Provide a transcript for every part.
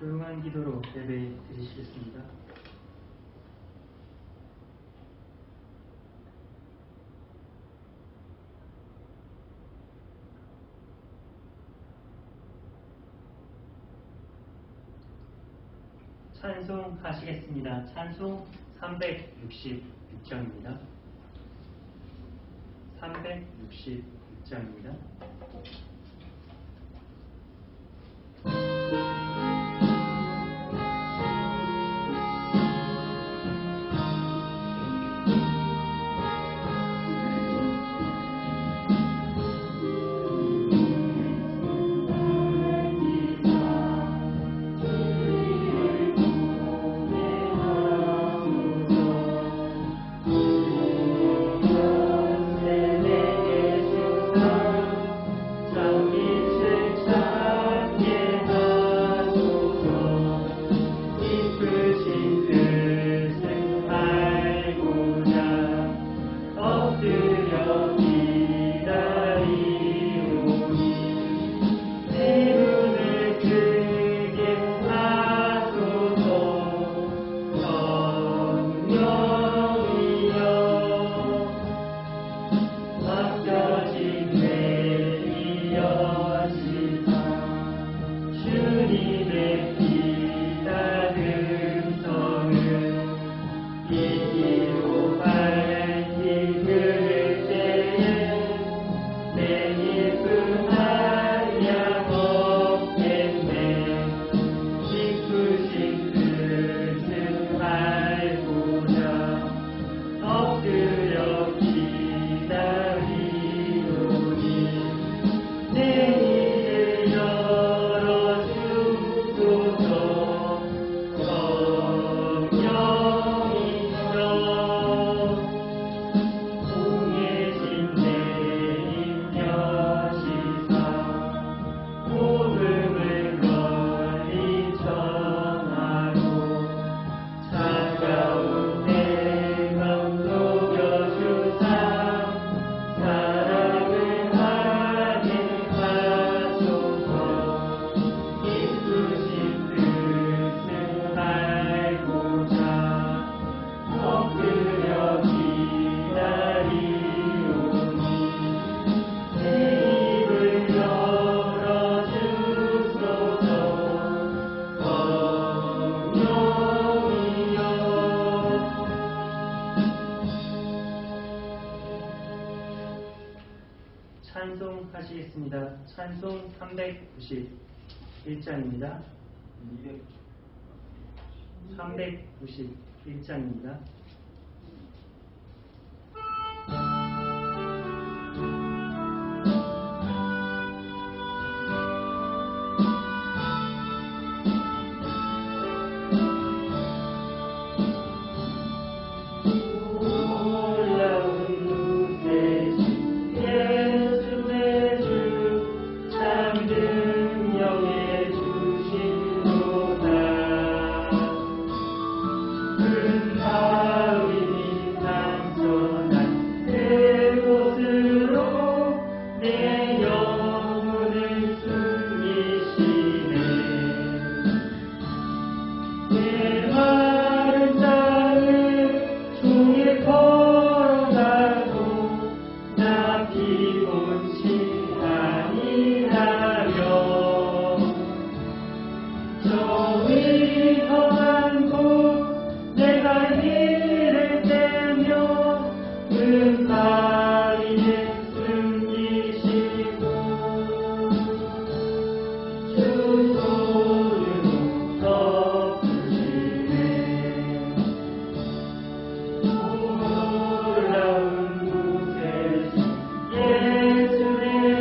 조용한 기도로 예배 드리시겠습니다. 찬송하시겠습니다. 찬송 366장입니다. 366장입니다. 찬송하시겠습니다. 찬송 391장입니다. 391장입니다. 예수의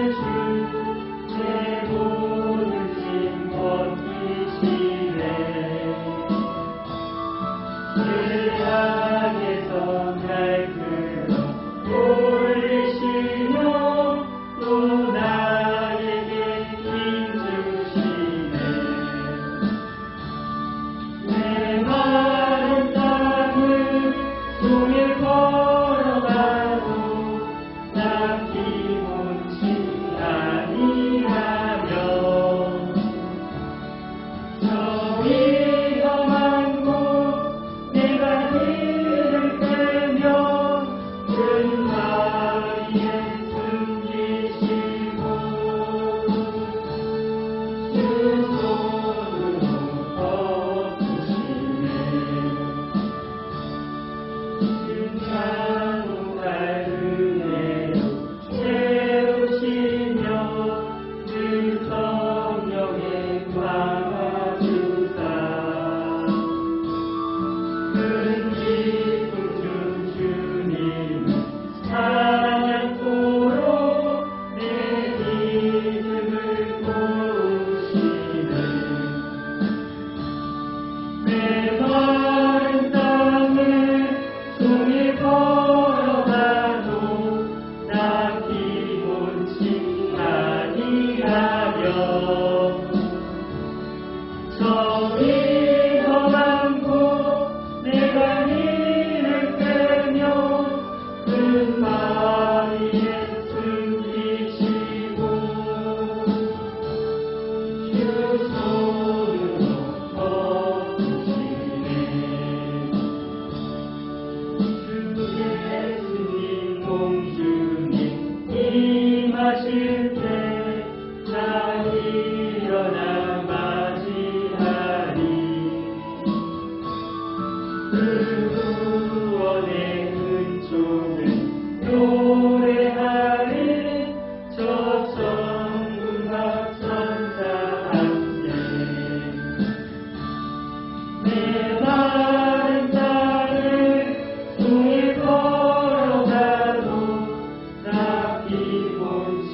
하실 때 나 일어나 맞이하리. 그 구원의 은총을 노래하리. 저 천군과 천사 함께 내 마른 땅을 종일 걸어가도 나 피곤치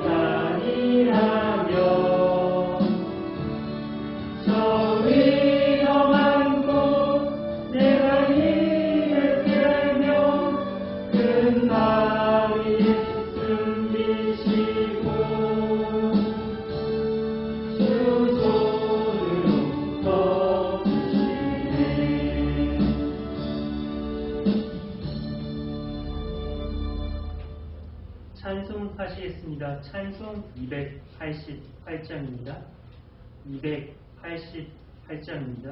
아니하며 저 위험한 곳 내가 힘을 빼며 큰 바위에 숨기시고 주 손으로 덮으시네. 찬송하시겠습니다. 찬송 288장입니다. 288장입니다.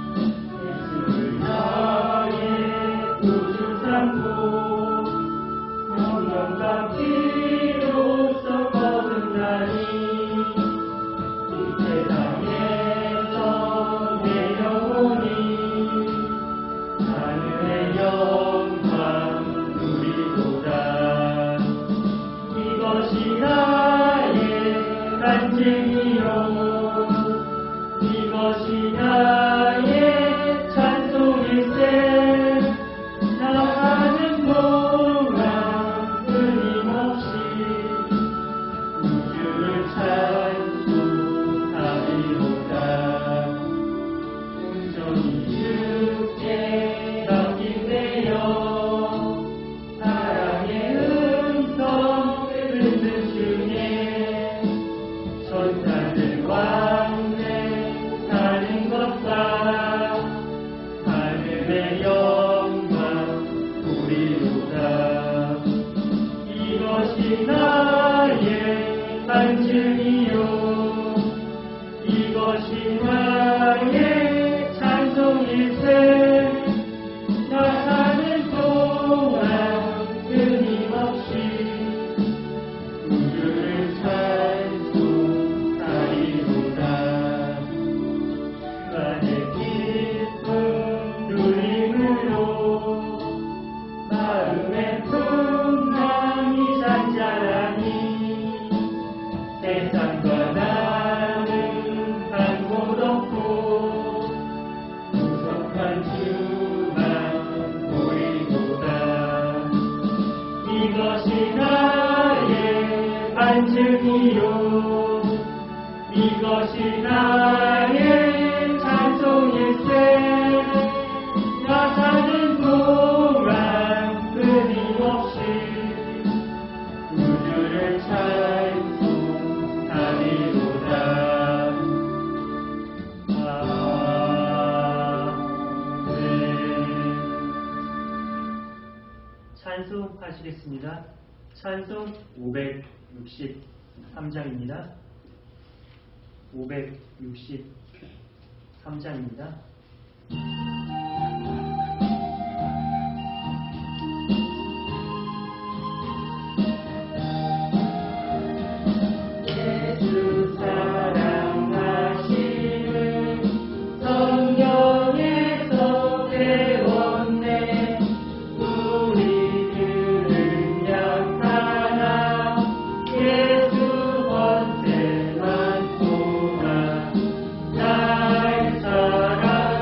예수를 나의 구주 삼고 영광과 피로써 거듭나니 이 세상에서 내 영혼이 하늘의 영광 누리도다. 이것이 나의 간증이요 이것이 나의 찬송일세. 나 사는 동안 끊임없이 우주를 찬송하리로다. 온전히 주께 맡기세요. 사랑의 음성 듣는 주님 천사들 왕래 사는 것과 하늘의 영광 우리로다. 이것이 나의 간증이요 이것이 나의 찬송일세. 나 사는 동안 끊임없이 우주를 찬송하리로다. 주안의 기쁨 누림으로 마음의 풍랑이 잔잔하니 세상과 나는 한 곳 없고 구속한 주만 보이도다. 이것이 나의 간증이요 이것이 나의 찬송일세. 나 사는 동안 끊임없이 우주를 찬송하리로다. 아멘. 찬송하시겠습니다. 찬송 563장입니다. 563장입니다. 예수 사랑하심을 성경에서 배웠네. 우리들은 약하나 예수 번세만 소망 날 사랑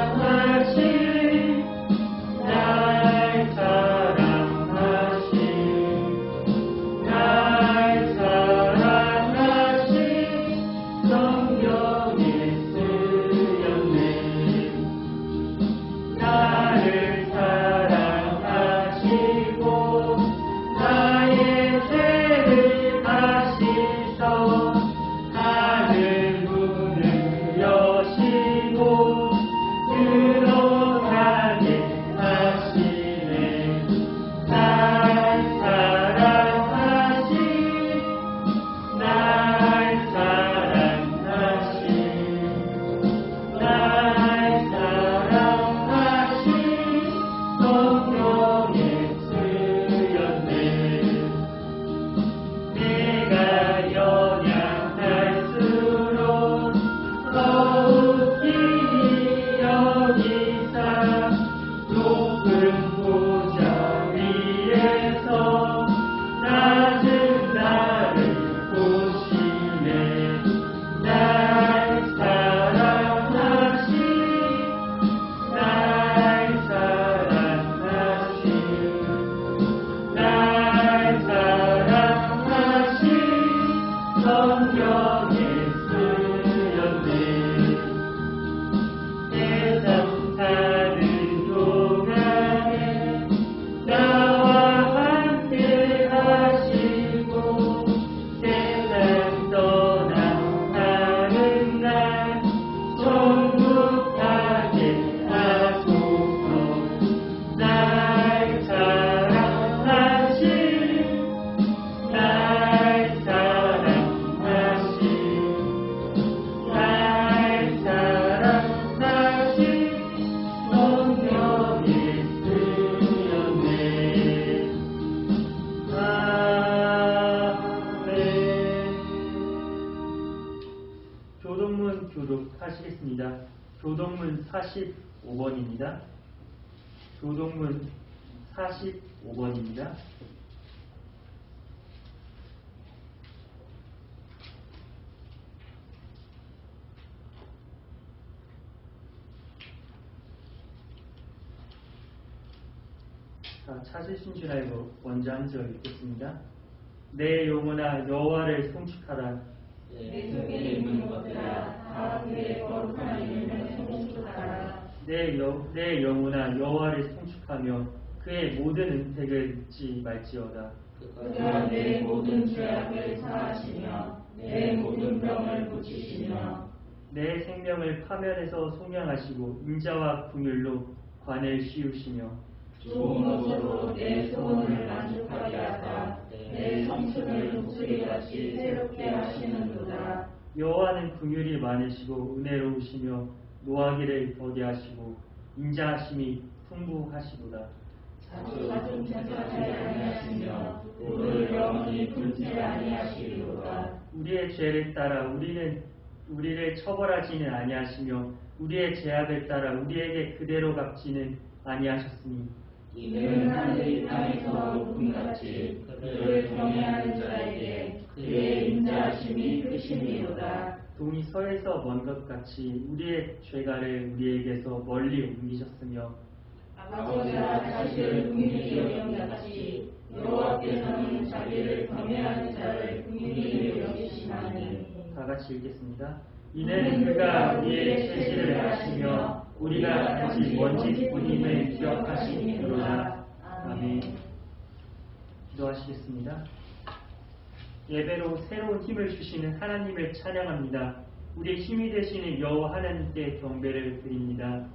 교동문 교독하시겠습니다. 교동문 45번입니다. 교동문 45번입니다. 자, 찾으신 줄 알고 먼저 한 절 읽겠습니다. 내 영혼아 여호와를 송축하라. 내 속에 있는 것들아 다 그의 거룩한 이름을 송축하라. 내 영혼아 여호와를 송축하며 그의 모든 은택을 잊지 말지어다. 그가 내 모든 죄악을 사하시며 내 모든 병을 고치시며 내 생명을 파멸에서 속량하시고 인자와 긍휼로 관을 씌우시며 좋은 옷으로 내 소원을 만족하게 하사 내 성춘을 독수리같이 새롭게 하시는도다. 여호와는 긍휼이 많으시고 은혜로우시며 노하기를 더디 하시고 인자하심이 풍부하시도다. 자주 천천히 아니하시며 우를 영원히 분지 아니하시리로다. 우리의 죄를 따라 우리를 처벌하지는 아니하시며 우리의 죄악을 따라 우리에게 그대로 갚지는 아니하셨으니 이는 하늘이 땅에서 높음같이 그를 경외하는 자에게 그의 인자하심이 크심이로다. 동이 서에서 먼 것 같이 우리의 죄가를 우리에게서 멀리 옮기셨으며 아버지가 자식을 긍휼히 여김같이 여호와께서는 자기를 경외하는 자를 긍휼히 여기시나니. 다 같이 읽겠습니다. 이는 그가 우리의 죄질을 아시며 우리가 단지 먼지뿐임을 기억하시니로다. 아멘. 기도하시겠습니다. 예배로 새로운 힘을 주시는 하나님을 찬양합니다. 우리의 힘이 되시는 여호와 하나님께 경배를 드립니다.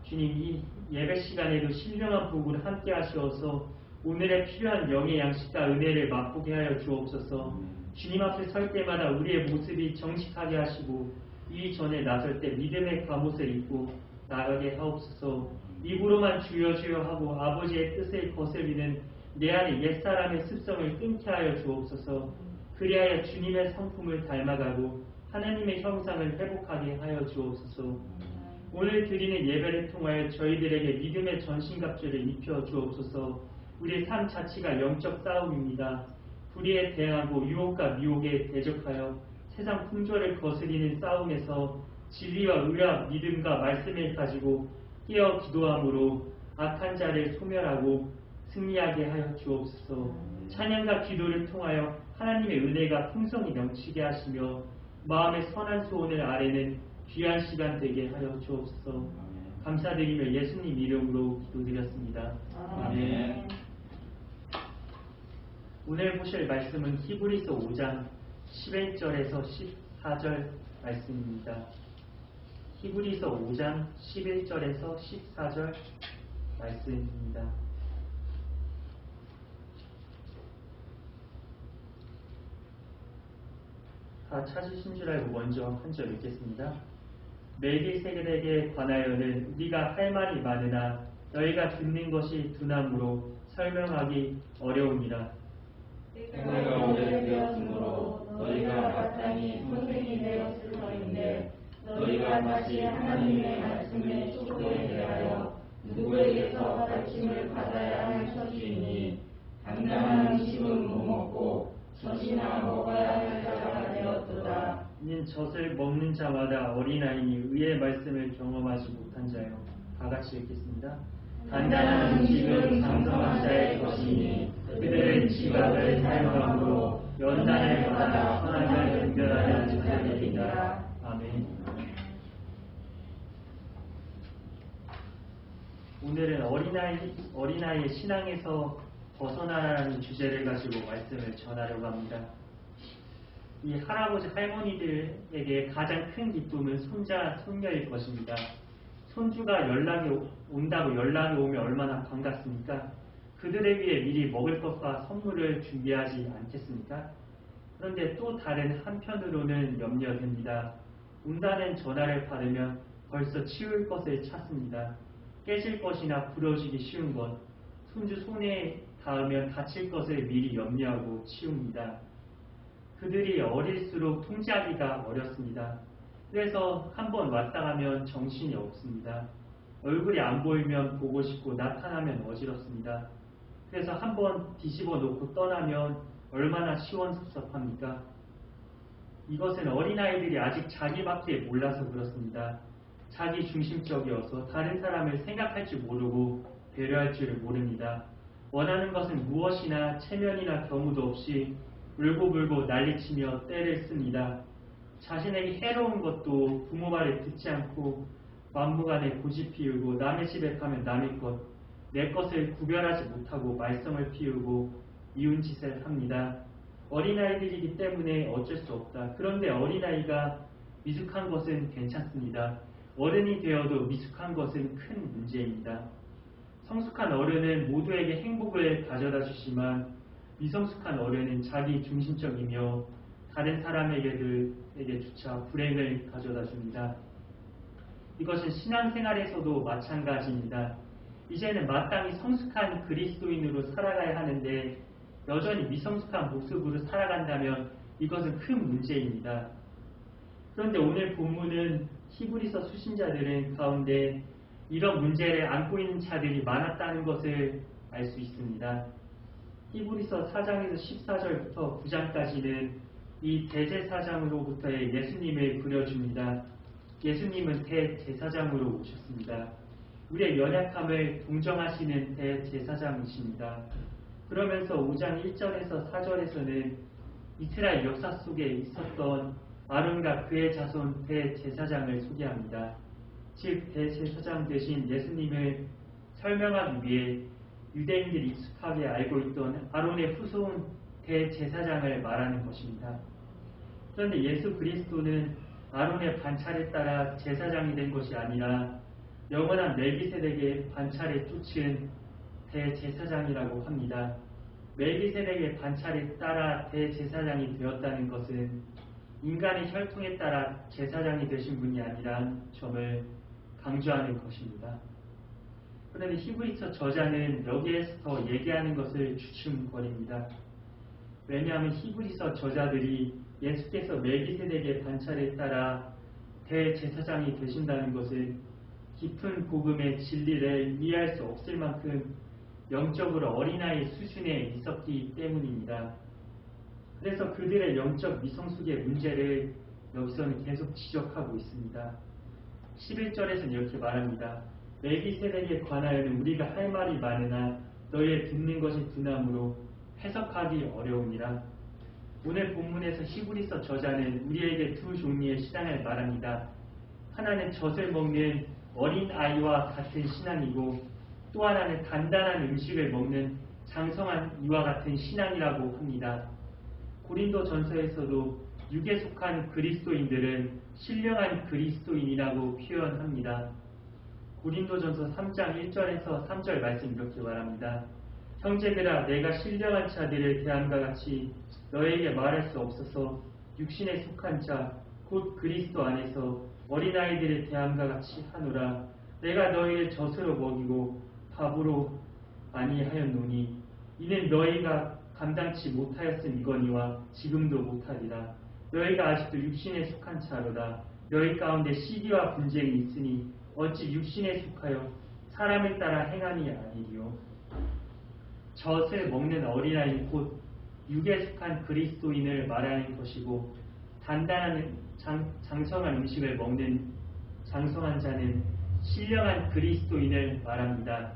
주님, 이 예배 시간에도 신령한 복으로 함께 하시어서 오늘의 필요한 영의 양식과 은혜를 맛보게 하여 주옵소서. 주님 앞에 설 때마다 우리의 모습이 정직하게 하시고 이전에 나설 때 믿음의 갑옷을 입고 나가게 하옵소서. 입으로만 주여 주여 하고 아버지의 뜻을 거스리는 내 안의 옛사람의 습성을 끊게 하여 주옵소서. 그리하여 주님의 성품을 닮아가고 하나님의 형상을 회복하게 하여 주옵소서. 오늘 드리는 예배를 통하여 저희들에게 믿음의 전신갑주를 입혀 주옵소서. 우리의 삶 자체가 영적 싸움입니다. 불의에 대항하고 유혹과 미혹에 대적하여 세상 풍조를 거스리는 싸움에서 진리와 의와 믿음과 말씀을 가지고 깨어 기도함으로 악한 자를 소멸하고 승리하게 하여 주옵소서. 찬양과 기도를 통하여 하나님의 은혜가 풍성히 넘치게 하시며 마음의 선한 소원을 아뢰는 귀한 시간 되게 하여 주옵소서. 감사드리며 예수님 이름으로 기도드렸습니다. 아멘. 오늘 보실 말씀은 히브리서 5장 11절에서 14절 말씀입니다. 히브리서 5장 11절에서 14절 말씀입니다. 다 찾으신 줄 알고 먼저 한 절 읽겠습니다. 멜기세덱에 관하여는 우리가 할 말이 많으나 너희가 듣는 것이 둔함으로 설명하기 어려우니라. 때가 오래되었으므로 너희가 마땅히 선생이 되었을 터인데 너희가 다시 하나님의 말씀의 축복에 대하여 누구에게서 가르침을 받아야 할 처지이니 당당한 음식은 못 먹고 젖이나 먹어야 할 자가 되었도다. 이는 젖을 먹는 자마다 어린아이니 의의 말씀을 경험하지 못한 자요. 다 같이 읽겠습니다. 단단한 음식은 강성한 자의 것이니 그들은 지각을 사용함으로 연단을 받아 선악을 분별하는 자들이다. 아멘. 오늘은 어린아이의 신앙에서 벗어나라는 주제를 가지고 말씀을 전하려고 합니다. 이 할아버지 할머니들에게 가장 큰 기쁨은 손자, 손녀일 것입니다. 손주가 연락이 온다고 연락이 오면 얼마나 반갑습니까? 그들을 위해 미리 먹을 것과 선물을 준비하지 않겠습니까? 그런데 또 다른 한편으로는 염려됩니다. 온다는 전화를 받으면 벌써 치울 것을 찾습니다. 깨질 것이나 부러지기 쉬운 것, 손주 손에 닿으면 다칠 것을 미리 염려하고 치웁니다. 그들이 어릴수록 통제하기가 어렵습니다. 그래서 한번 왔다 가면 정신이 없습니다. 얼굴이 안 보이면 보고 싶고 나타나면 어지럽습니다. 그래서 한번 뒤집어 놓고 떠나면 얼마나 시원섭섭합니까? 이것은 어린아이들이 아직 자기밖에 몰라서 그렇습니다. 자기 중심적이어서 다른 사람을 생각할 줄 모르고 배려할 줄을 모릅니다. 원하는 것은 무엇이나 체면이나 경우도 없이 울고불고 난리치며 때를 씁니다. 자신에게 해로운 것도 부모 말에 듣지 않고 막무가내 고집 피우고 남의 집에 가면 남의 것, 내 것을 구별하지 못하고 말썽을 피우고 이운 짓을 합니다. 어린아이들이기 때문에 어쩔 수 없다. 그런데 어린아이가 미숙한 것은 괜찮습니다. 어른이 되어도 미숙한 것은 큰 문제입니다. 성숙한 어른은 모두에게 행복을 가져다 주지만 미성숙한 어른은 자기 중심적이며 다른 사람에게 주차 불행을 가져다 줍니다. 이것은 신앙생활에서도 마찬가지입니다. 이제는 마땅히 성숙한 그리스도인으로 살아가야 하는데 여전히 미성숙한 모습으로 살아간다면 이것은 큰 문제입니다. 그런데 오늘 본문은 히브리서 수신자들은 가운데 이런 문제를 안고 있는 자들이 많았다는 것을 알 수 있습니다. 히브리서 4장에서 14절부터 9장까지는 이 대제사장으로부터의 예수님을 그려줍니다. 예수님은 대제사장으로 오셨습니다. 우리의 연약함을 동정하시는 대제사장이십니다. 그러면서 5장 1절에서 4절에서는 이스라엘 역사 속에 있었던 아론과 그의 자손 대제사장을 소개합니다. 즉 대제사장 되신 예수님을 설명하기 위해 유대인들이 익숙하게 알고 있던 아론의 후손 대제사장을 말하는 것입니다. 그런데 예수 그리스도는 아론의 반차례 따라 제사장이 된 것이 아니라 영원한 멜기세덱의 반차례 쫓은 대제사장이라고 합니다. 멜기세덱의 반차례 따라 대제사장이 되었다는 것은 인간의 혈통에 따라 제사장이 되신 분이 아니란 점을 강조하는 것입니다. 그런데 히브리서 저자는 여기에서 더 얘기하는 것을 주춤거립니다. 왜냐하면 히브리서 저자들이 예수께서 멜기세덱의 반차례에 따라 대제사장이 되신다는 것은 깊은 복음의 진리를 이해할 수 없을 만큼 영적으로 어린아이 수준에 있었기 때문입니다. 그래서 그들의 영적 미성숙의 문제를 여기서는 계속 지적하고 있습니다. 11절에서는 이렇게 말합니다. 멜기세덱에 관하여는 우리가 할 말이 많으나 너희의 듣는 것이 둔함으로 해석하기 어려우니라. 오늘 본문에서 히브리서 저자는 우리에게 두 종류의 신앙을 말합니다. 하나는 젖을 먹는 어린 아이와 같은 신앙이고 또 하나는 단단한 음식을 먹는 장성한 이와 같은 신앙이라고 합니다. 고린도 전서에서도 육에 속한 그리스도인들은 신령한 그리스도인이라고 표현합니다. 고린도전서 3장 1절에서 3절 말씀 이렇게 말합니다. 형제들아 내가 신령한 자들을 대함과 같이 너에게 말할 수 없어서 육신에 속한 자 곧 그리스도 안에서 어린아이들을 대함과 같이 하노라. 내가 너희를 젖으로 먹이고 밥으로 아니하였노니 이는 너희가 감당치 못하였음이거니와 지금도 못하리라. 너희가 아직도 육신에 속한 자로다. 너희 가운데 시기와 분쟁이 있으니 어찌 육신에 속하여 사람을 따라 행함이 아니리요. 젖을 먹는 어린아이 곧 육에 속한 그리스도인을 말하는 것이고 단단한 장성한 음식을 먹는 장성한 자는 신령한 그리스도인을 말합니다.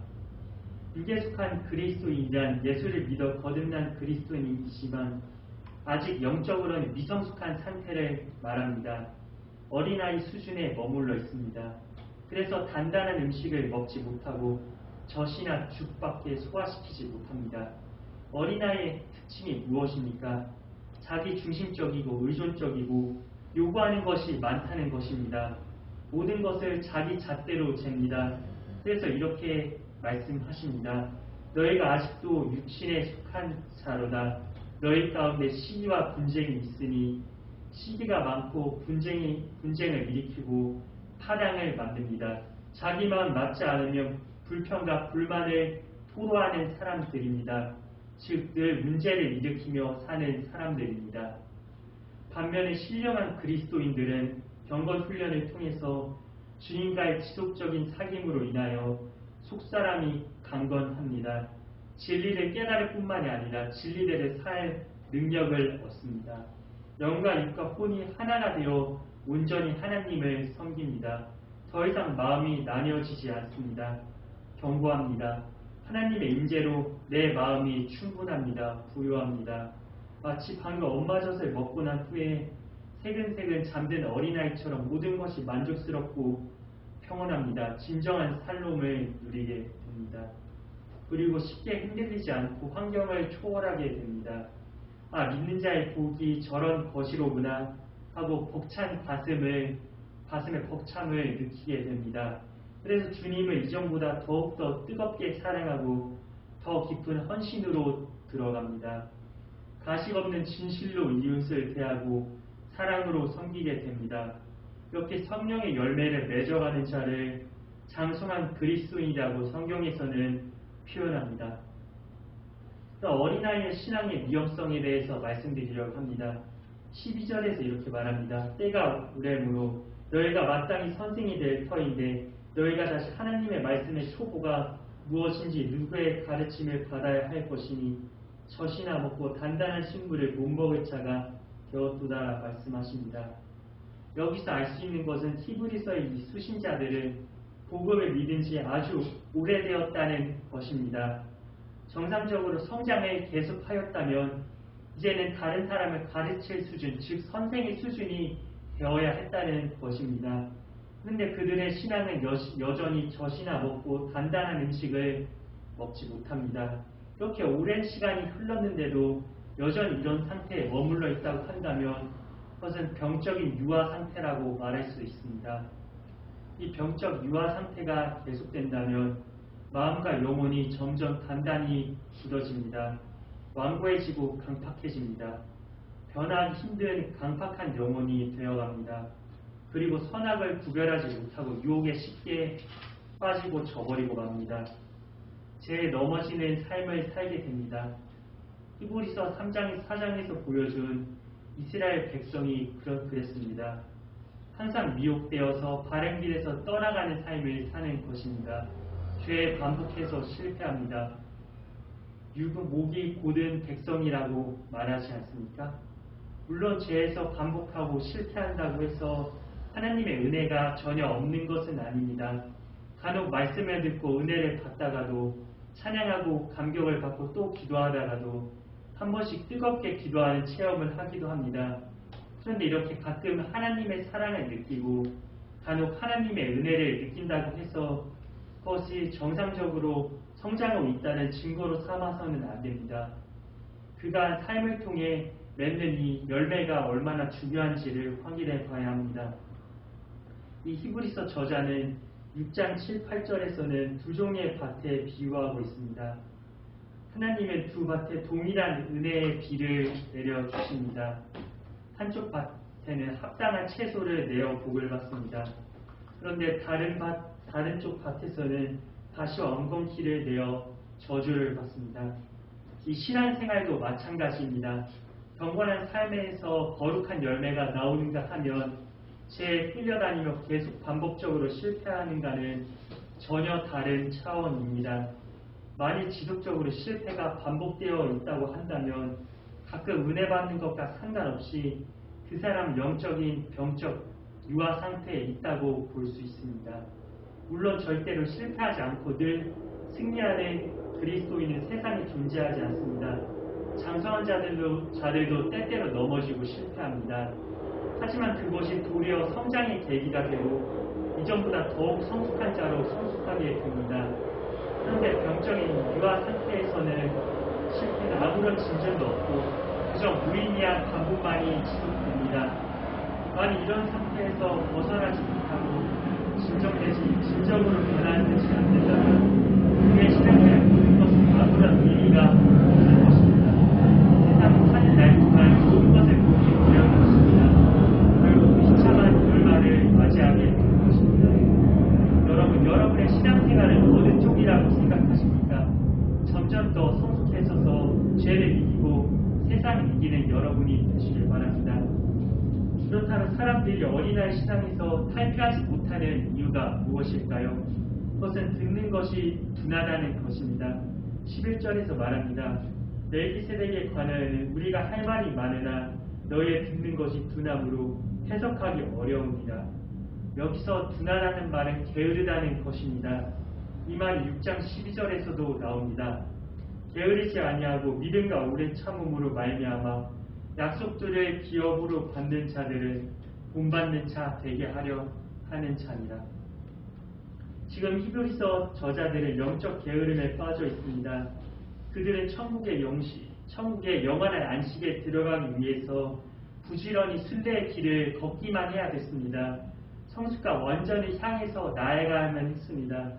육에 속한 그리스도인이란 예수를 믿어 거듭난 그리스도인이지만 아직 영적으로는 미성숙한 상태를 말합니다. 어린아이 수준에 머물러 있습니다. 그래서 단단한 음식을 먹지 못하고 젖이나 죽밖에 소화시키지 못합니다. 어린아이의 특징이 무엇입니까? 자기 중심적이고 의존적이고 요구하는 것이 많다는 것입니다. 모든 것을 자기 잣대로 잽니다. 그래서 이렇게 말씀하십니다. 너희가 아직도 육신에 속한 자로다. 너희 가운데 시기와 분쟁이 있으니 시기가 많고 분쟁을 일으키고 파랑을 만듭니다. 자기 마음 맞지 않으면 불평과 불만을 토로하는 사람들입니다. 즉 늘 문제를 일으키며 사는 사람들입니다. 반면에 신령한 그리스도인들은 경건 훈련을 통해서 주님과의 지속적인 사귐으로 인하여 속사람이 강건합니다. 진리를 깨달을 뿐만이 아니라 진리대로 살 능력을 얻습니다. 영과 육과 혼이 하나가 되어 온전히 하나님을 섬깁니다. 더 이상 마음이 나뉘어지지 않습니다. 경고합니다. 하나님의 임재로 내 마음이 충분합니다. 부유합니다. 마치 방금 엄마 젖을 먹고 난 후에 새근새근 잠든 어린아이처럼 모든 것이 만족스럽고 평온합니다. 진정한 살롬을 누리게 됩니다. 그리고 쉽게 흔들리지 않고 환경을 초월하게 됩니다. 아, 믿는 자의 복이 저런 것이로구나 하고 벅찬 가슴에 벅참을 느끼게 됩니다. 그래서 주님을 이전보다 더욱더 뜨겁게 사랑하고 더 깊은 헌신으로 들어갑니다. 가식 없는 진실로 이웃을 대하고 사랑으로 섬기게 됩니다. 이렇게 성령의 열매를 맺어가는 자를 장성한 그리스도인이라고 성경에서는 표현합니다. 어린아이의 신앙의 위험성에 대해서 말씀드리려고 합니다. 12절에서 이렇게 말합니다. 때가 오래므로 너희가 마땅히 선생이 될 터인데 너희가 다시 하나님의 말씀의 초보가 무엇인지 누구의 가르침을 받아야 할 것이니 젖이나 먹고 단단한 식물을 못 먹을 자가 되었도다 말씀하십니다. 여기서 알 수 있는 것은 히브리서의 이 수신자들은 복음을 믿은 지 아주 오래되었다는 것입니다. 정상적으로 성장을 계속하였다면 이제는 다른 사람을 가르칠 수준, 즉 선생의 수준이 되어야 했다는 것입니다. 그런데 그들의 신앙은 여전히 젖이나 먹고 단단한 음식을 먹지 못합니다. 이렇게 오랜 시간이 흘렀는데도 여전히 이런 상태에 머물러 있다고 한다면 그것은 병적인 유아 상태라고 말할 수 있습니다. 이 병적 유아 상태가 계속된다면 마음과 영혼이 점점 단단히 굳어집니다. 완고해지고 강팍해집니다. 변하기 힘든 강팍한 영혼이 되어갑니다. 그리고 선악을 구별하지 못하고 유혹에 쉽게 빠지고 져버리고 맙니다. 제 넘어지는 삶을 살게 됩니다. 히브리서 3장 4장에서 보여준 이스라엘 백성이 그랬습니다. 항상 미혹되어서 바른 길에서 떠나가는 삶을 사는 것입니다. 죄에 반복해서 실패합니다. 목이 곧은 백성이라고 말하지 않습니까? 물론 죄에서 반복하고 실패한다고 해서 하나님의 은혜가 전혀 없는 것은 아닙니다. 간혹 말씀을 듣고 은혜를 받다가도 찬양하고 감격을 받고 또 기도하다가도 한 번씩 뜨겁게 기도하는 체험을 하기도 합니다. 그런데 이렇게 가끔 하나님의 사랑을 느끼고 간혹 하나님의 은혜를 느낀다고 해서 그것이 정상적으로 성장하고 있다는 증거로 삼아서는 안 됩니다. 그간 삶을 통해 맺는 이 열매가 얼마나 중요한지를 확인해 봐야 합니다. 이 히브리서 저자는 6장 7, 8절에서는 두 종의 밭에 비유하고 있습니다. 하나님은 두 밭에 동일한 은혜의 비를 내려주십니다. 한쪽 밭에는 합당한 채소를 내어 복을 받습니다. 그런데 다른 쪽 밭에서는 다시와 엉겅퀴를 내어 저주를 받습니다. 이 신앙생활도 마찬가지입니다. 경건한 삶에서 거룩한 열매가 나오는가 하면 죄에 끌려다니며 계속 반복적으로 실패하는가는 전혀 다른 차원입니다. 만일 지속적으로 실패가 반복되어 있다고 한다면 가끔 은혜 받는 것과 상관없이 그 사람 영적인 병적 유아 상태에 있다고 볼 수 있습니다. 물론 절대로 실패하지 않고 늘 승리하는 그리스도인은 세상에 존재하지 않습니다. 장성한 자들도 때때로 넘어지고 실패합니다. 하지만 그것이 도리어 성장의 계기가 되고 이전보다 더욱 성숙한 자로 성숙하게 됩니다. 그런데 병적인 유아 상태에서는 실패는 아무런 진전도 없고 그저 무의미한 반복만이 지속됩니다. 만약 이런 상태에서 벗어나지 못하고 진정으로 변화되지 않는다면 그의 신앙을 모든 것은 아무런 의미가 없는 것입니다. 세상 사는 날 동안 좋은 것을 보기 어려운 것입니다. 결국 비참한 결말을 맞이하게 되는 것입니다. 여러분의 신앙생활은 어느 쪽이라고 생각하십니까? 점점 더 성숙해져서 죄를 이기고 세상을 이기는 여러분이 되시길 바랍니다. 그렇다면 사람들이 어린아이 시장에서 탈피하지 못하는 이유가 무엇일까요? 그것은 듣는 것이 둔하다는 것입니다. 11절에서 말합니다. 멜기세덱에 관하여는 우리가 할 말이 많으나 너희의 듣는 것이 둔함으로 해석하기 어려웁니다. 여기서 둔하다는 말은 게으르다는 것입니다. 이 말이 6장 12절에서도 나옵니다. 게으르지 아니하고 믿음과 오랜 참음으로 말미암아 약속들을 기업으로 받는 자들을 본받는 자 되게 하려 하는 자니라. 지금 히브리서 저자들은 영적 게으름에 빠져 있습니다. 그들은 천국의 영원한 안식에 들어가기 위해서 부지런히 순례의 길을 걷기만 해야 됐습니다. 성숙과 완전히 향해서 나아가야만 했습니다.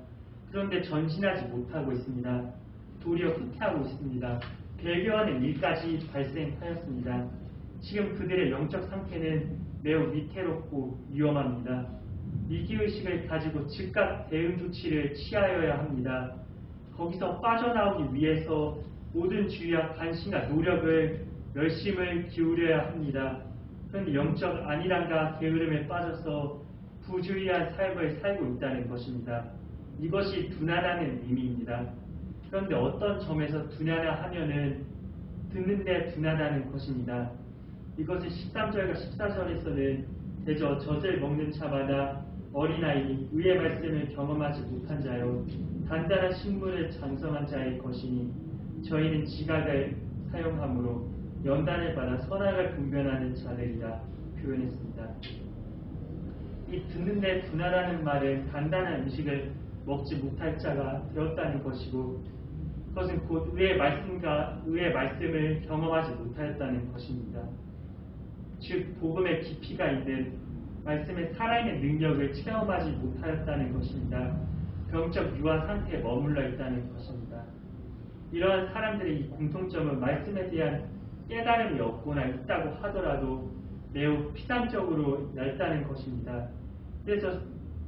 그런데 전진하지 못하고 있습니다. 도리어 후퇴하고 있습니다. 배교하는 일까지 발생하였습니다. 지금 그들의 영적 상태는 매우 위태롭고 위험합니다. 위기의식을 가지고 즉각 대응 조치를 취하여야 합니다. 거기서 빠져나오기 위해서 모든 주의와 관심과 노력을 열심을 기울여야 합니다. 그런데 영적 안일함과 게으름에 빠져서 부주의한 삶을 살고 있다는 것입니다. 이것이 둔하다는 의미입니다. 그런데 어떤 점에서 둔하냐 하면은 듣는데 둔하다는 것입니다. 이것을 13절과 14절에서는 대저 젖을 먹는 자마다 어린아이니 의의 말씀을 경험하지 못한 자요 단단한 식물을 장성한 자의 것이니 저희는 지각을 사용함으로 연단을 받아 선악을 분별하는 자들이라 표현했습니다. 이 듣는데 둔하다는 말은 단단한 음식을 먹지 못할 자가 되었다는 것이고 그것은 곧 의의 말씀을 경험하지 못하였다는 것입니다. 즉 복음의 깊이가 있는 말씀의 살아있는 능력을 체험하지 못하였다는 것입니다. 병적 유한 상태에 머물러 있다는 것입니다. 이러한 사람들의 이 공통점은 말씀에 대한 깨달음이 없거나 있다고 하더라도 매우 피상적으로 얇다는 것입니다. 그래서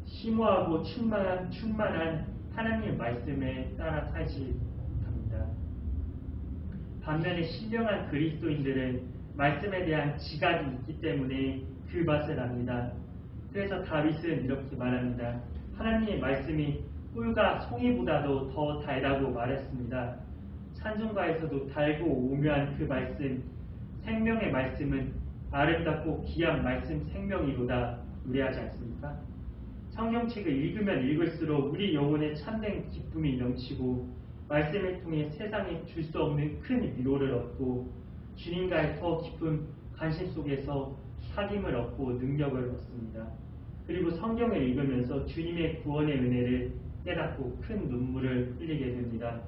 심오하고 충만한 하나님의 말씀에 따라 살지 못합니다. 반면에 신령한 그리스도인들은 말씀에 대한 지각이 있기 때문에 그 맛을 압니다. 그래서 다윗은 이렇게 말합니다. 하나님의 말씀이 꿀과 송이보다도 더 달다고 말했습니다. 찬송가에서도 달고 오묘한 그 말씀, 생명의 말씀은 아름답고 귀한 말씀 생명이로다 노래하지 않습니까? 성경책을 읽으면 읽을수록 우리 영혼에 참된 기쁨이 넘치고 말씀을 통해 세상에 줄 수 없는 큰 위로를 얻고 주님과의 더 깊은 관심 속에서 사귐을 얻고 능력을 얻습니다. 그리고 성경을 읽으면서 주님의 구원의 은혜를 깨닫고 큰 눈물을 흘리게 됩니다.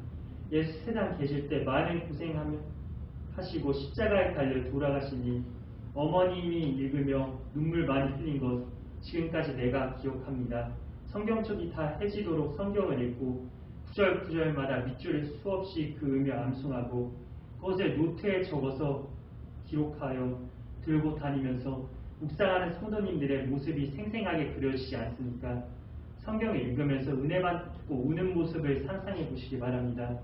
예수 세상 계실 때 많은 고생하시고 십자가에 달려 돌아가시니 어머님이 읽으며 눈물 많이 흘린 것 지금까지 내가 기억합니다. 성경책이 다 해지도록 성경을 읽고 구절구절마다 밑줄을 수없이 그 의미 암송하고 그것을 노트에 적어서 기록하여 들고 다니면서 묵상하는 성도님들의 모습이 생생하게 그려지지 않습니까? 성경을 읽으면서 은혜만 듣고 우는 모습을 상상해 보시기 바랍니다.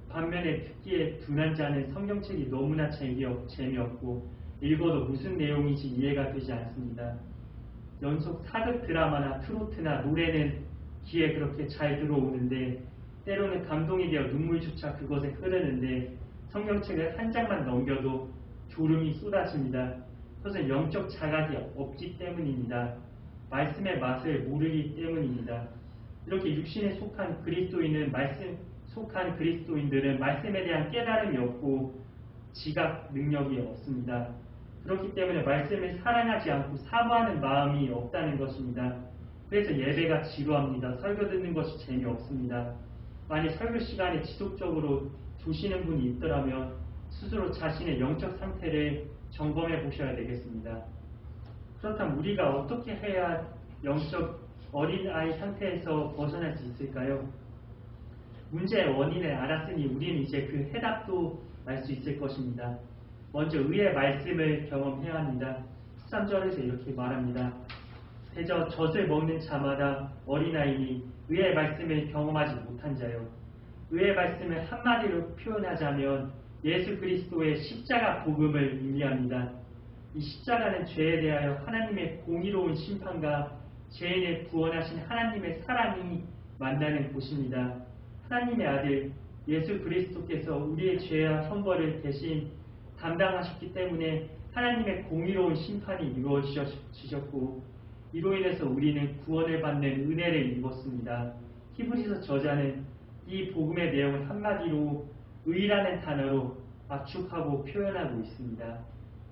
반면에 듣기에 둔한 자는 성경책이 너무나 재미없고 읽어도 무슨 내용인지 이해가 되지 않습니다. 연속 사극 드라마나 트로트나 노래는 귀에 그렇게 잘 들어오는데 때로는 감동이 되어 눈물조차 그것에 흐르는데 성경책을 한 장만 넘겨도 졸음이 쏟아집니다. 그것은 영적 자각이 없기 때문입니다. 말씀의 맛을 모르기 때문입니다. 이렇게 육신에 속한 그리스도인들은 말씀에 대한 깨달음이 없고 지각 능력이 없습니다. 그렇기 때문에 말씀을 사랑하지 않고 사모하는 마음이 없다는 것입니다. 그래서 예배가 지루합니다. 설교 듣는 것이 재미없습니다. 만약 설교 시간에 지속적으로 조시는 분이 있더라면 스스로 자신의 영적 상태를 점검해 보셔야 되겠습니다. 그렇다면 우리가 어떻게 해야 영적 어린아이 상태에서 벗어날 수 있을까요? 문제의 원인을 알았으니 우리는 이제 그 해답도 알 수 있을 것입니다. 먼저 의의 말씀을 경험해야 합니다. 13절에서 이렇게 말합니다. 대저 젖을 먹는 자마다 어린아이니 의의 말씀을 경험하지 못한 자요. 의의 말씀을 한마디로 표현하자면 예수 그리스도의 십자가 복음을 의미합니다. 이 십자가는 죄에 대하여 하나님의 공의로운 심판과 죄인을 구원하신 하나님의 사랑이 만나는 곳입니다. 하나님의 아들 예수 그리스도께서 우리의 죄와 형벌을 대신 담당하셨기 때문에 하나님의 공의로운 심판이 이루어지셨고 이로 인해서 우리는 구원을 받는 은혜를 입었습니다. 히브리서 저자는 이 복음의 내용을 한마디로 의라는 단어로 압축하고 표현하고 있습니다.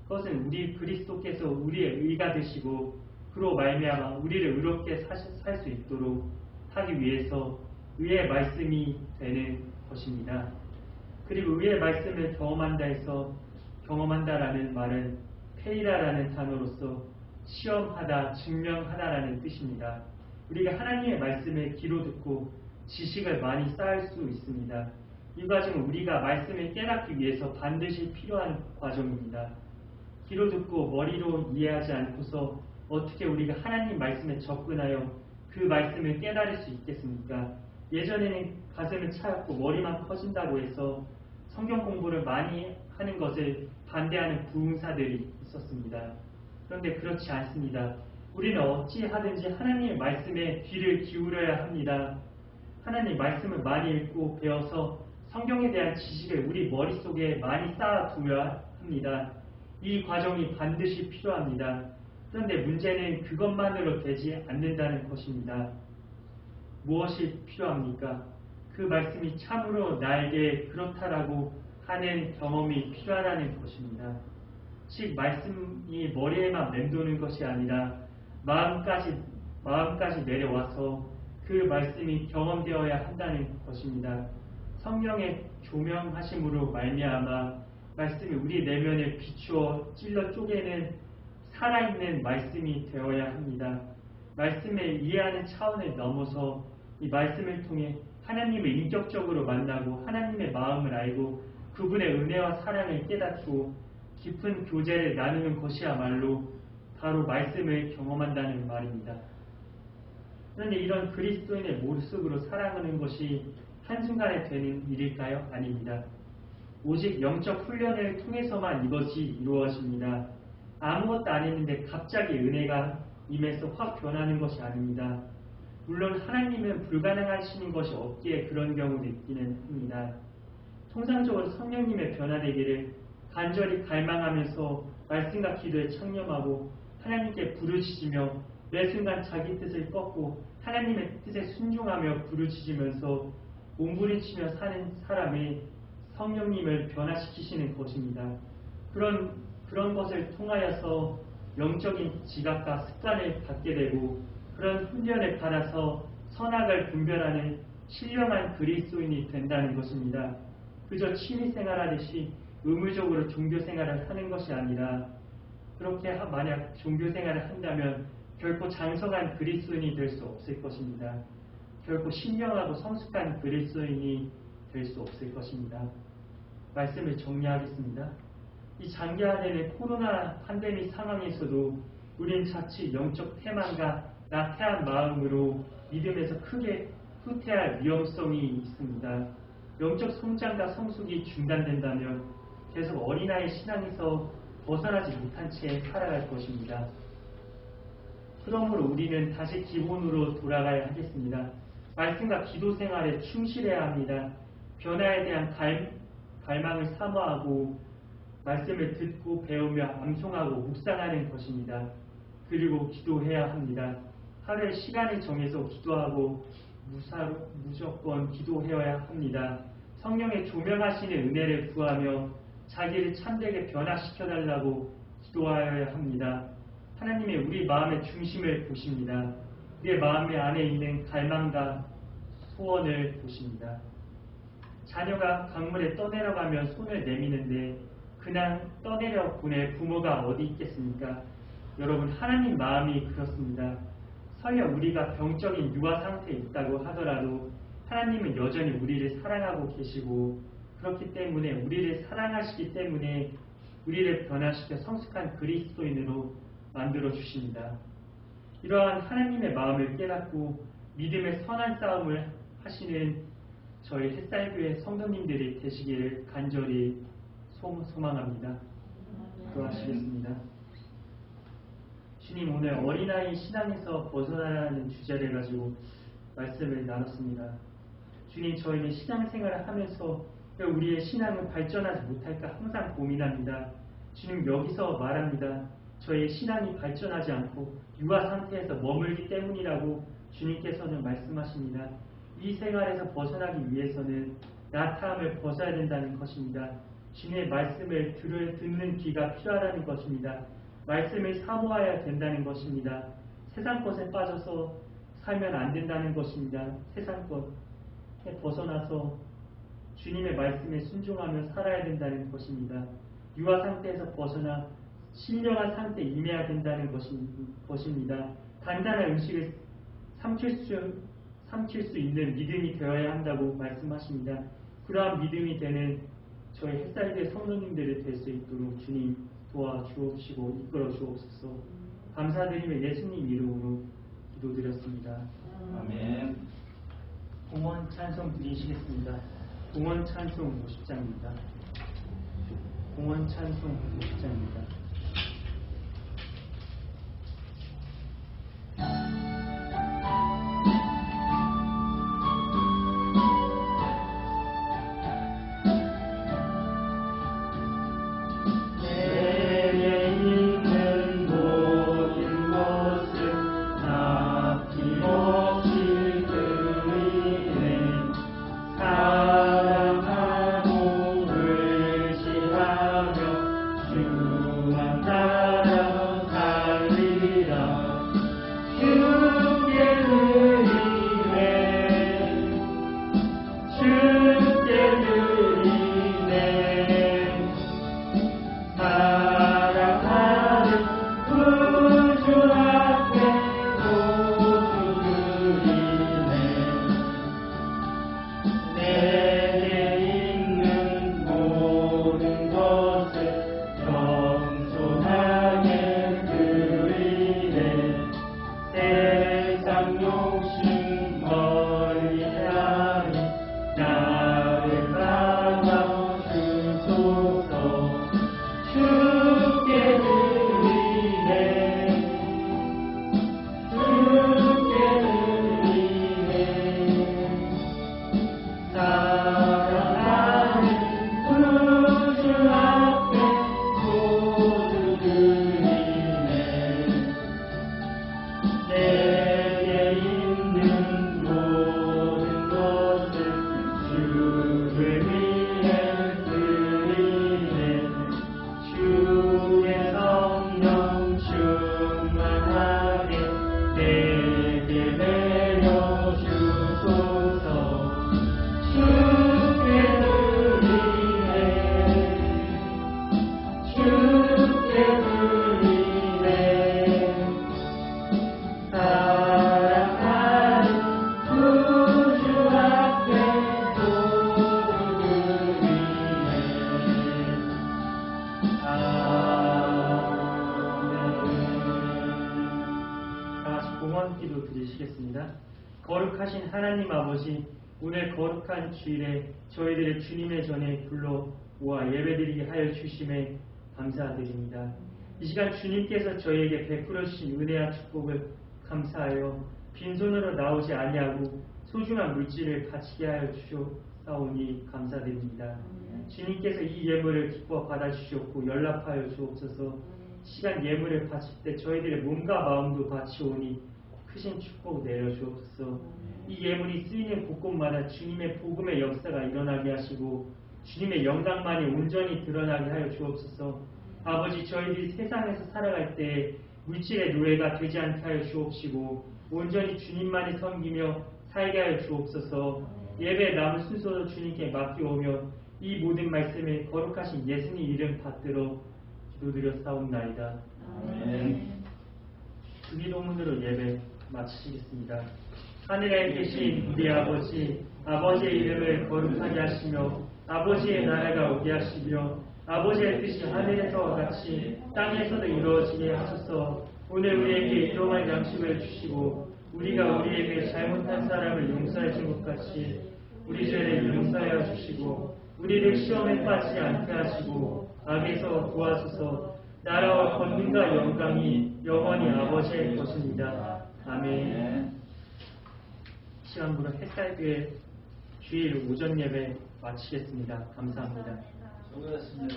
그것은 우리 그리스도께서 우리의 의가 되시고 그로 말미암아 우리를 의롭게 살 수 있도록 하기 위해서 의의 말씀이 되는 것입니다. 그리고 의의 말씀을 경험한다 해서 경험한다라는 말은 페이라라는 단어로서 시험하다, 증명하다라는 뜻입니다. 우리가 하나님의 말씀을 귀로 듣고 지식을 많이 쌓을 수 있습니다. 이 과정은 우리가 말씀을 깨닫기 위해서 반드시 필요한 과정입니다. 귀로 듣고 머리로 이해하지 않고서 어떻게 우리가 하나님 말씀에 접근하여 그 말씀을 깨달을 수 있겠습니까? 예전에는 가슴을 차갑고 머리만 커진다고 해서 성경 공부를 많이 하는 것을 반대하는 부흥사들이 있었습니다. 그런데 그렇지 않습니다. 우리는 어찌하든지 하나님의 말씀에 귀를 기울여야 합니다. 하나님 말씀을 많이 읽고 배워서 성경에 대한 지식을 우리 머릿속에 많이 쌓아두어야 합니다. 이 과정이 반드시 필요합니다. 그런데 문제는 그것만으로 되지 않는다는 것입니다. 무엇이 필요합니까? 그 말씀이 참으로 나에게 그렇다라고 하는 경험이 필요하다는 것입니다. 즉 말씀이 머리에만 맴도는 것이 아니라 마음까지 내려와서 그 말씀이 경험되어야 한다는 것입니다. 성령의 조명하심으로 말미암아 말씀이 우리 내면을 비추어 찔러 쪼개는 살아있는 말씀이 되어야 합니다. 말씀을 이해하는 차원을 넘어서 이 말씀을 통해 하나님을 인격적으로 만나고 하나님의 마음을 알고 그분의 은혜와 사랑을 깨닫고 깊은 교제를 나누는 것이야말로 바로 말씀을 경험한다는 말입니다. 그런데 이런 그리스도인의 모습으로 살아가는 것이 한순간에 되는 일일까요? 아닙니다. 오직 영적 훈련을 통해서만 이것이 이루어집니다. 아무것도 안 했는데 갑자기 은혜가 임해서 확 변하는 것이 아닙니다. 물론 하나님은 불가능하시는 것이 없기에 그런 경우도 있기는 합니다. 통상적으로 성령님의 변화되기를 간절히 갈망하면서 말씀과 기도에 창념하고 하나님께 부르짖으며 매 순간 자기 뜻을 꺾고 하나님의 뜻에 순종하며 부르짖으면서 몸부림치며 사는 사람이 성령님을 변화시키시는 것입니다. 그런 것을 통하여서 영적인 지각과 습관을 갖게 되고 그런 훈련을 받아서 선악을 분별하는 신령한 그리스도인이 된다는 것입니다. 그저 취미생활하듯이 의무적으로 종교생활을 하는 것이 아니라 그렇게 만약 종교생활을 한다면 결코 장성한 그리스도인이 될 수 없을 것입니다. 결코 신령하고 성숙한 그리스도인이 될 수 없을 것입니다. 말씀을 정리하겠습니다. 이 장기화되는 코로나 팬데믹 상황에서도 우리는 자칫 영적 태만과 나태한 마음으로 믿음에서 크게 후퇴할 위험성이 있습니다. 영적 성장과 성숙이 중단된다면 계속 어린아이 신앙에서 벗어나지 못한 채 살아갈 것입니다. 그러므로 우리는 다시 기본으로 돌아가야 하겠습니다. 말씀과 기도 생활에 충실해야 합니다. 변화에 대한 갈망을 사모하고 말씀을 듣고 배우며 암송하고 묵상하는 것입니다. 그리고 기도해야 합니다. 하루에 시간을 정해서 기도하고 무조건 기도해야 합니다. 성령의 조명하시는 은혜를 구하며 자기를 참되게 변화시켜달라고 기도하여야 합니다. 하나님이 우리 마음의 중심을 보십니다. 우리의 마음 안에 있는 갈망과 소원을 보십니다. 자녀가 강물에 떠내려가면 손을 내미는데 그냥 떠내려 보낼 부모가 어디 있겠습니까? 여러분, 하나님 마음이 그렇습니다. 설령 우리가 병적인 유아 상태에 있다고 하더라도 하나님은 여전히 우리를 사랑하고 계시고 그렇기 때문에 우리를 사랑하시기 때문에 우리를 변화시켜 성숙한 그리스도인으로 만들어 주십니다. 이러한 하나님의 마음을 깨닫고 믿음의 선한 싸움을 하시는 저희 햇살교회 성도님들이 되시기를 간절히 소망합니다. 기도하시겠습니다. 주님, 오늘 어린아이 신앙에서 벗어나라는 주제를 가지고 말씀을 나눴습니다. 주님, 저희는 신앙생활을 하면서 왜 우리의 신앙은 발전하지 못할까 항상 고민합니다. 주님, 여기서 말합니다. 저희의 신앙이 발전하지 않고 유아 상태에서 머물기 때문이라고 주님께서는 말씀하십니다. 이 생활에서 벗어나기 위해서는 나타함을 벗어야 된다는 것입니다. 주님의 말씀을 듣는 귀가 필요하다는 것입니다. 말씀을 사모해야 된다는 것입니다. 세상 것에 빠져서 살면 안 된다는 것입니다. 세상 것에 벗어나서 주님의 말씀에 순종하며 살아야 된다는 것입니다. 유아 상태에서 벗어나 신령한 상태에 임해야 된다는 것입니다. 단단한 음식을 삼킬 수 있는 믿음이 되어야 한다고 말씀하십니다. 그러한 믿음이 되는 저희 햇살교회 성도님들이 될 수 있도록 주님 도와주옵시고 이끌어 주옵소서. 감사드리며 예수님 이름으로 기도드렸습니다. 아멘. 공원 찬송 드리시겠습니다. 공원 찬송 50장입니다. 공원 찬송 50장입니다. 거룩하신 하나님 아버지, 오늘 거룩한 주일에 저희들을 주님의 전에 불러 모아 예배드리게 하여 주심에 감사드립니다. 이 시간 주님께서 저희에게 베풀어 주신 은혜와 축복을 감사하여 빈손으로 나오지 아니하고 소중한 물질을 바치게 하여 주셨사오니 감사드립니다. 주님께서 이 예물을 기뻐 받아주셨고 연락하여 주옵소서. 시간 예물을 바칠 때 저희들의 몸과 마음도 바치오니 크신 축복 내려주옵소서. 이 예물이 쓰이는 곳곳마다 주님의 복음의 역사가 일어나게 하시고 주님의 영광만이 온전히 드러나게 하여 주옵소서. 아버지, 저희들이 세상에서 살아갈 때 물질의 노예가 되지 않게 하여 주옵시고 온전히 주님만이 섬기며 살게 하여 주옵소서. 예배 남은 순서도 주님께 맡겨오며 이 모든 말씀을 거룩하신 예수님 이름 받들어 기도드렸사옵나이다. 아멘. 주기도문으로 예배 마치시겠습니다. 하늘에 계신 우리 아버지, 아버지의 이름을 거룩하게 하시며 아버지의 나라가 오게 하시며 아버지의 뜻이 하늘에서와 같이 땅에서도 이루어지게 하소서. 오늘 우리에게 일용할 양식을 주시고 우리가 우리에게 잘못한 사람을 용서해 준 것 같이 우리 죄를 용서하여 주시고 우리를 시험에 빠지지 않게 하시고 악에서 구하소서. 나라와 나라와 권능과 영광이 영원히 아버지의 것입니다. 아멘. 시간부로 햇살교회 주일 오전 예배 마치겠습니다. 감사합니다. 수고하셨습니다.